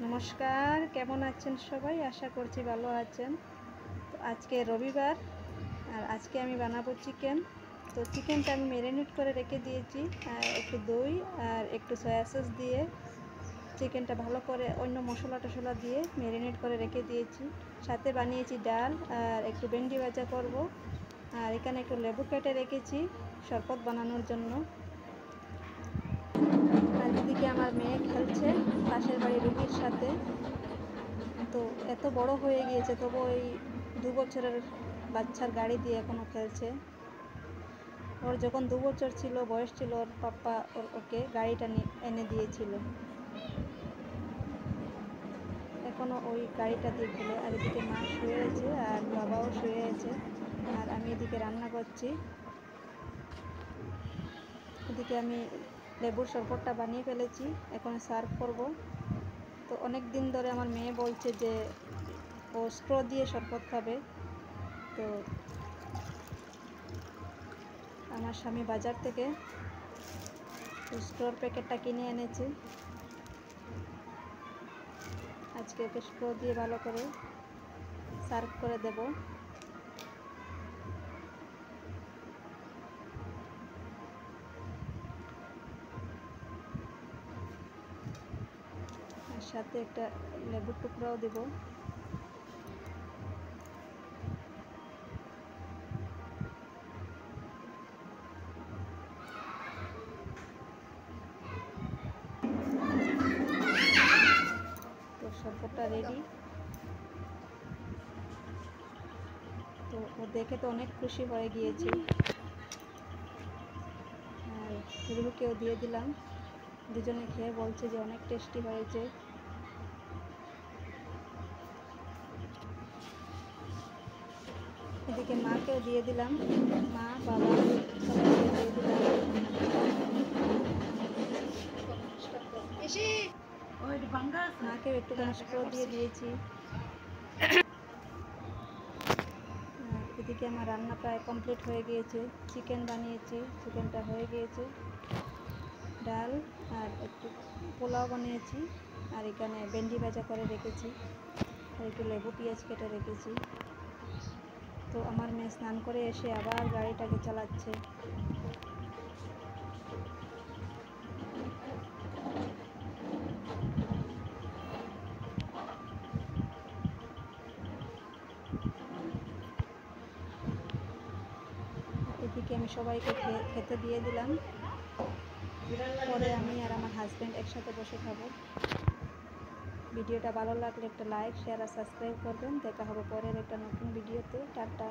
নমস্কার, কেমন আছেন সবাই? আশা করছি ভালো আছেন। তো আজকে রবিবার আর আজকে আমি বানাবো চিকেন। তো চিকেনটা আমি ম্যারিনেট করে রেখে দিয়েছি, আর একটু দই আর একটু সয়া সস দিয়ে চিকেনটা ভালো করে অন্য মশলা টশলা দিয়ে ম্যারিনেট করে রেখে দিয়েছি। সাথে বানিয়েছি ডাল আর একটু ভেন্ডি ভাজা করব। আর এখানে একটু লেবু কেটে রেখেছি শরবত বানানোর জন্য। আর এদিকে আমার মেয়ে খেলছে পাশের বাড়ির রুগীর সাথে। তো এত বড় হয়ে গিয়েছে, তবু ওই 2 বছরের বাচ্চার গাড়ি দিয়ে এখনও খেলছে। ওর যখন 2 বছর ছিল বয়স ছিল, ওর পাপ্পা ওকে গাড়িটা এনে দিয়েছিল। এখনও ওই গাড়িটা দিয়ে খেলে। আর এদিকে মা শুয়ে আছে আর বাবাও শুয়ে আছে, আর আমি এদিকে রান্না করছি। এদিকে আমি লেবুর শরবতটা বানিয়ে ফেলেছি, এখন সার্ভ করব। তো অনেক দিন ধরে আমার মেয়ে বলছে যে ও স্ট্র দিয়ে শরবত খাবে। তো আমার স্বামী বাজার থেকে স্ট্রর প্যাকেটটা কিনে এনেছে। আজকে ওকে স্ট্র দিয়ে ভালো করে সার্ভ করে দেব। আর সাথে একটা লেবুর টুকরাও দেব। তো শরবতটা রেডি। তো ও দেখে তো অনেক খুশি হয়ে গিয়েছে, আর রুহুকেও দিয়ে দিলাম। দুজনে খেয়ে বলছে যে অনেক টেস্টি হয়েছে। এদিকে মাকেও দিয়ে দিলাম, মা বাবা সবাইকে দিয়ে দিলাম। মাকেও একটুখানি স্ট্র দিয়ে দিয়েছি। এদিকে আমার রান্না প্রায় কমপ্লিট হয়ে গিয়েছে। চিকেন বানিয়েছি, চিকেনটা হয়ে গিয়েছে। ডাল আর একটু পোলাও বানিয়েছি, আর এখানে ভেন্ডি ভাজা করে রেখেছি, আর একটু লেবু পেঁয়াজ কেটে রেখেছি। তো আমার মেয়ে স্নান করে এসে আবার গাড়িটাকে চালাচ্ছে। এদিকে আমি সবাইকে খেতে দিয়ে দিলাম। পরে আমি আর আমার হাজব্যান্ড একসাথে বসে খাবো। ভিডিওটা ভালো লাগলে একটা লাইক, শেয়ার আর সাবস্ক্রাইব করবেন। দেখা হবে পরের একটা নতুন ভিডিওতে। টাটা।